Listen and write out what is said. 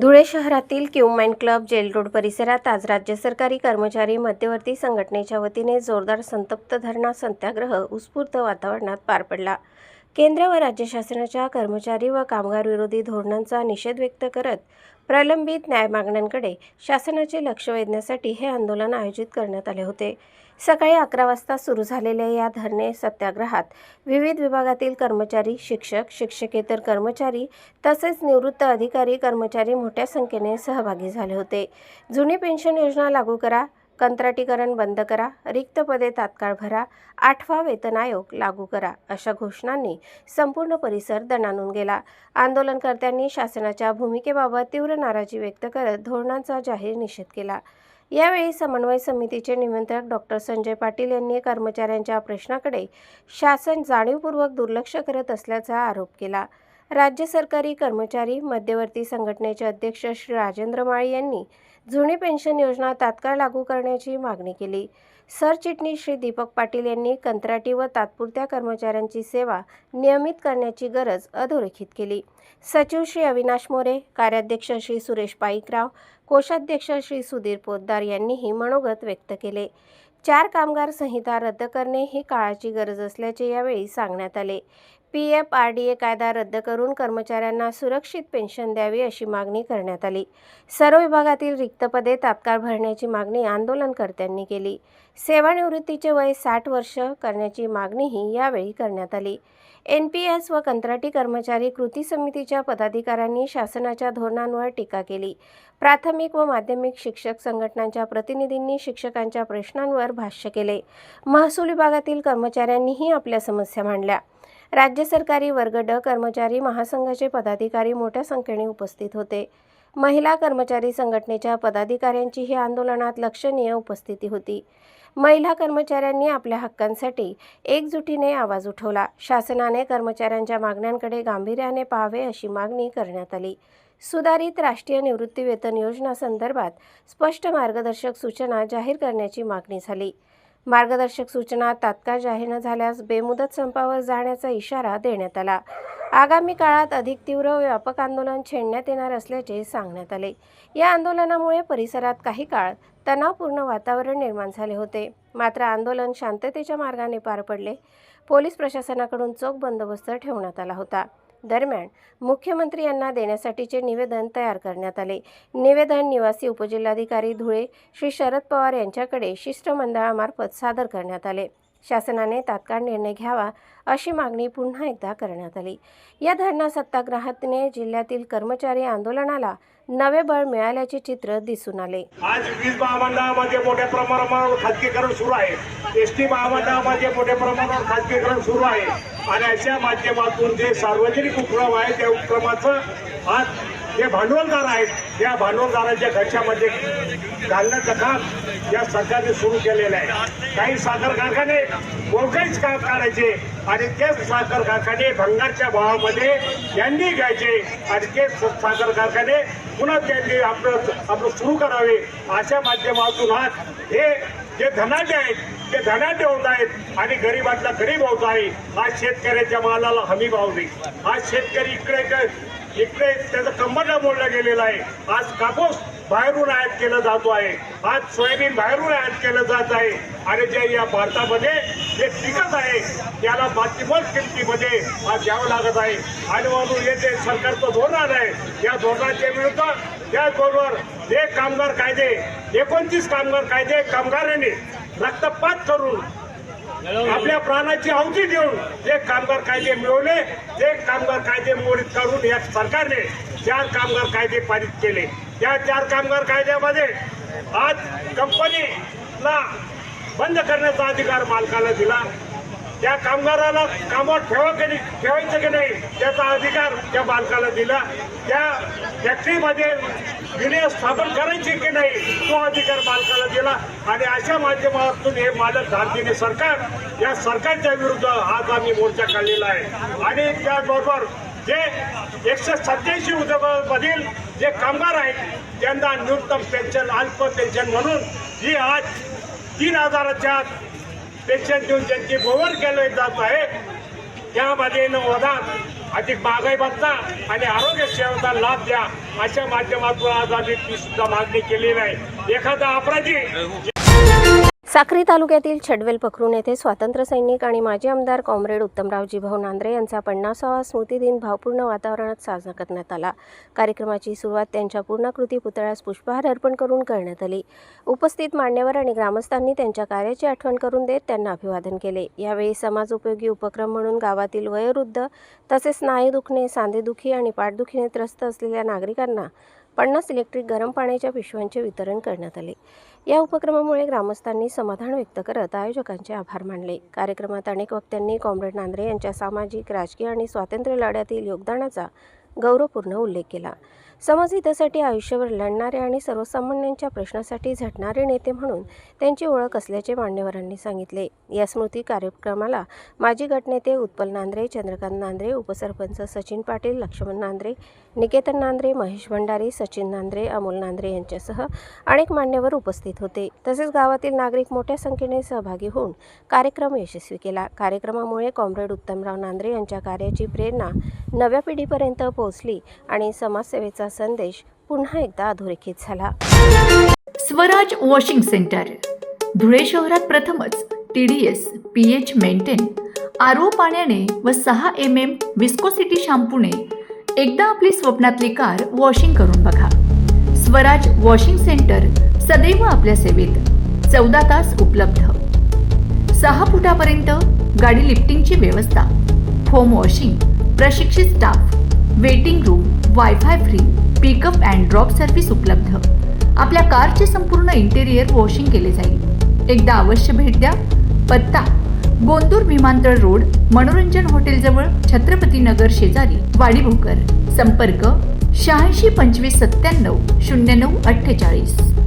धुळे शहरातील क्यूमाइन club gel road परिसरात आज राज्य सरकारी कर्मचारी मध्यवर्ती संघटनेच्या वतीने जोरदार संतप्त धरणा सत्याग्रह उत्स्फूर्त वातावरणात पार पडला। केंद्र व राज्य शासनाच्या कर्मचारी व कामगार विरोधी धोरणांचा निषेध व्यक्त करत प्रलंबित न्याय मागण्यांकडे शासनाचे लक्ष वेधण्यासाठी हे आंदोलन आयोजित करण्यात आले होते। सकाळी 11 वाजता सुरू झालेल्या या धरणे सत्याग्रहात विविध विभागातील कर्मचारी, शिक्षक, शिक्षकेतर कर्मचारी तसेच निवृत्त अधिकारी कर्मचारी मोठ्या संख्येने सहभागी झाले होते। जुनी पेन्शन योजना लागू करा, कंत्राटीकरण बंद करा, रिक्त पदे तात्काळ भरा, 8वा वेतन आयोग लागू करा अशा घोषणांनी संपूर्ण परिसर दणाणून गेला। आंदोलनकर्त्यांनी शासनाच्या भूमिकेबाबत तीव्र नाराजी व्यक्त करत धोरणांचा जाहीर निषेध केला। यावेळी समन्वय समितीचे निमंत्रक डॉ. संजय पाटील यांनी कर्मचाऱ्यांच्या प्रश्नाकडे शासन जाणीवपूर्वक दुर्लक्ष करत असल्याचा आरोप केला। राज्य सरकारी कर्मचारी मध्यवर्ती संघटनेचे अध्यक्ष श्री राजेंद्र माळी यांनी जुनी पेन्शन योजना तात्काळ लागू करण्याची मागणी केली। सरचिटणीस श्री दीपक पाटील यांनी कंत्राटी व तात्पुरत्या कर्मचाऱ्यांची सेवा नियमित करण्याची गरज अधोरेखित केली। सचिव श्री अविनाश मोरे, कार्याध्यक्ष श्री सुरेश पाईकराव, कोषाध्यक्ष श्री सुधीर पोद्दार यांनीही मनोगत व्यक्त केले। 4 कामगार संहिता रद्द करणे ही काळाची गरज असल्याचे यावेळी सांगण्यात आले। PFRDA कायदा रद्द करून कर्मचाऱ्यांना सुरक्षित पेन्शन द्यावी अशी मागणी करण्यात आली। सर्व विभागातील रिक्त पदे तात्काळ भरण्याची मागणी आंदोलनकर्त्यांनी केली। सेवानिवृत्तीचे वय 60 वर्ष करण्याची मागणीही यावेळी करण्यात आली। NPS व कंत्राटी कर्मचारी कृती समितीच्या पदाधिकाऱ्यांनी शासनाच्या धोरणांवर टीका केली। प्राथमिक व माध्यमिक शिक्षक संघटनांच्या प्रतिनिधींनी शिक्षकांच्या प्रश्नांवर भाष्य केले। महसूल विभागातील कर्मचाऱ्यांनीही आपल्या समस्या मांडल्या। राज्य सरकारी वर्ग ड कर्मचारी महासंघाचे पदाधिकारी मोठ्या संख्येने उपस्थित होते। महिला कर्मचारी संघटनेच्या पदाधिकाऱ्यांचीही आंदोलनात लक्षणीय उपस्थिती होती। महिला कर्मचाऱ्यांनी आपल्या हक्कांसाठी एकजुटीने आवाज उठवला। शासनाने कर्मचाऱ्यांच्या मागण्यांकडे गांभीर्याने पाहावे अशी मागणी करण्यात आली। सुधारित राष्ट्रीय निवृत्ती वेतन योजना संदर्भात स्पष्ट मार्गदर्शक सूचना जाहीर करण्याची मागणी झाली। मार्गदर्शक सूचना तात्काळ जाहीर न झाल्यास बेमुदत संपावर जाण्याचा इशारा देण्यात आला। आगामी काळात अधिक तीव्र व व्यापक आंदोलन छेडण्यात येणार असल्याचे सांगण्यात आले। या आंदोलनामुळे परिसरात काही काळ तणावपूर्ण वातावरण निर्माण झाले होते, मात्र आंदोलन शांततेच्या मार्गाने पार पडले। पोलीस प्रशासनाकडून चोख बंदोबस्त ठेवण्यात आला होता। दरम्यान मुख्यमंत्री यांना देण्यासाठीचे निवेदन तयार करण्यात आले। निवेदन निवासी उपजिल्हाधिकारी धुळे श्री शरद पवार यांच्याकडे शिष्टमंडळामार्फत सादर करण्यात आले। शासनाने तात्काळ निर्णय घ्यावा अशी मागणी पुन्हा एकदा करण्यात आली। या धरणा सत्याग्रहाने जिल्ह्यातील कर्मचारी आंदोलनाला नवे बळ मिळाल्याचे चित्र दिसून आले। आज वीज महामंडळामध्ये मोठ्या प्रमाणावर खाजगीकरण सुरू आहे। ST महामंडळामध्ये मोठ्या प्रमाणावर खाजगीकरण सुरू आहे आणि अशा माध्यमातून जे सार्वजनिक उपक्रम आहे त्या उपक्रमाचं आज जे भांडवलदार आहेत त्या भांडवलदारांच्या घशामध्ये घालण्याचं काम या सरकारने सुरू केलेलं आहे। काही साखर कारखाने मोठेच काम करायचे आणि तेच साखर कारखाने भंगारच्या भावामध्ये यांनी घ्यायचे आणि तेच साखर कारखाने पुन्हा त्यांनी आपलं सुरू करावे। अशा माध्यमातून आज हे जे धनाढ्य आहेत ते धनाढ्य होत आहेत आणि गरीबातला गरीब होत आहे। आज शेतकऱ्याच्या मालाला हमी भाव नाही। आज शेतकरी इकडे त्याचं कंबरला मोडला गेलेला आहे। आज कापूस बाहेरून आयात केलं जातो आहे, आज सोयाबीन बाहेरून आयात केलं जात आहे आणि जे या भारतामध्ये जे पिकत आहे त्याला बाकीमोल किमतीमध्ये आज द्यावं लागत आहे। आणि म्हणून हे जे सरकारचं धोरण आहे या धोरणाच्या विरुद्ध त्या धोरणावर जे कामगार कायदे 29 कामगार कायदे कामगारांनी रक्तपात करून आपल्या प्राणाची आहुती देऊन जे कामगार कायदे मिळवले ते कामगार कायदे मोडीत काढून या सरकारने 4 कामगार कायदे पारित केले। त्या 4 कामगार कायद्यामध्ये आज कंपनीला बंद करण्याचा अधिकार मालकाला दिला। त्या कामगाराला कामावर ठेवायचं की नाही त्याचा अधिकार त्या मालकाला दिला। त्या फॅक्टरीमध्ये युनियन स्थापन करायची की नाही तो अधिकार मालकाला दिला आणि अशा माध्यमातून हे मालक धारतीने सरकार या सरकारच्या विरुद्ध आज आम्ही मोर्चा काढलेला आहे। आणि त्याचबरोबर जे 187 उद्योगांमधील जे कामगार आहेत त्यांना न्यूनतम पेन्शन अल्प पेन्शन म्हणून ही आज 3000च्या पेन्शन देऊन त्यांची बोवर केले जात आहे। त्यामध्ये न अधिक महागाई भत्ता आणि आरोग्य सेवेचा लाभ द्या, अशा माध्यमातून आज आम्ही ती सुद्धा मागणी केलेली आहे. एखादा अपराधी साक्री तालुक्यातील छडवेल पखरून येथे स्वातंत्र्य सैनिक आणि माजी आमदार कॉम्रेड उत्तमरावजी भाऊ नांद्रे यांचा 50वा स्मृतिदिन भावपूर्ण वातावरणात साजरा करण्यात आला. कार्यक्रमाची सुरुवात त्यांच्या पूर्णाकृती पुतळ्यास पुष्पहार अर्पण करून करण्यात आली. उपस्थित मान्यवर आणि ग्रामस्थांनी त्यांच्या कार्याची आठवण करून देत त्यांना अभिवादन केले. यावेळी समाजोपयोगी उपक्रम म्हणून गावातील वयोवृद्ध तसेच स्नायू दुखणे, सांधेदुखी आणि पाठदुखीने त्रस्त असलेल्या नागरिकांना 50 इलेक्ट्रिक गरम पाण्याच्या पिशव्यांचे वितरण करण्यात आले. या उपक्रमामुळे ग्रामस्थांनी समाधान व्यक्त करत आयोजकांचे आभार मानले. कार्यक्रमात अनेक वक्त्यांनी कॉम्रेड नांद्रे यांच्या सामाजिक, राजकीय आणि स्वातंत्र्य लढ्यातील योगदानाचा गौरवपूर्ण उल्लेख केला. समाजहितासाठी आयुष्यभर लढणारे आणि सर्वसामान्यांच्या प्रश्नासाठी झटणारे नेते म्हणून त्यांची ओळख असल्याचे मान्यवरांनी सांगितले. या स्मृती कार्यक्रमाला माजी गटनेते उत्पल नांद्रे, चंद्रकांत नांद्रे, उपसरपंच सचिन पाटील, लक्ष्मण नांद्रे, निकेतन नांद्रे, महेश भंडारी, सचिन नांद्रे, अमोल नांद्रे यांच्यासह अनेक मान्यवर उपस्थित होते. तसेच गावातील नागरिक मोठ्या संख्येने सहभागी होऊन कार्यक्रम यशस्वी केला. कार्यक्रमामुळे कॉम्रेड उत्तमराव नांद्रे यांच्या कार्याची प्रेरणा नव्या पिढीपर्यंत पोहोचली आणि समाजसेवेचा संदेश पुन्हा एकदा अधोरेखित झाला. स्वराज वॉशिंग सेंटर धुळे शहरात प्रथमच TDS, pH मेंटेन, RO पाण्याने व 6 mm विस्कोसिटी शॅम्पूने एकदा आपली स्वप्नातली कार वॉशिंग करून बघा. स्वराज वॉशिंग सेंटर सदैव आपल्या सेवेत 14 तास उपलब्ध. 6 फुटापर्यंत गाडी लिफ्टिंगची व्यवस्था, होम वॉशिंग, प्रशिक्षित staff, waiting room, wifi free, pickup and drop service उपलब्ध. आपल्या कारचे संपूर्ण इंटेरियर वॉशिंग केले जाईल. एकदा अवश्य भेट द्या. पत्ता गोंदूर विमानतळ रोड, मनोरंजन हॉटेलजवळ, छत्रपती नगर शेजारी, वाडी भोकर. संपर्क 86 25 97 09 48.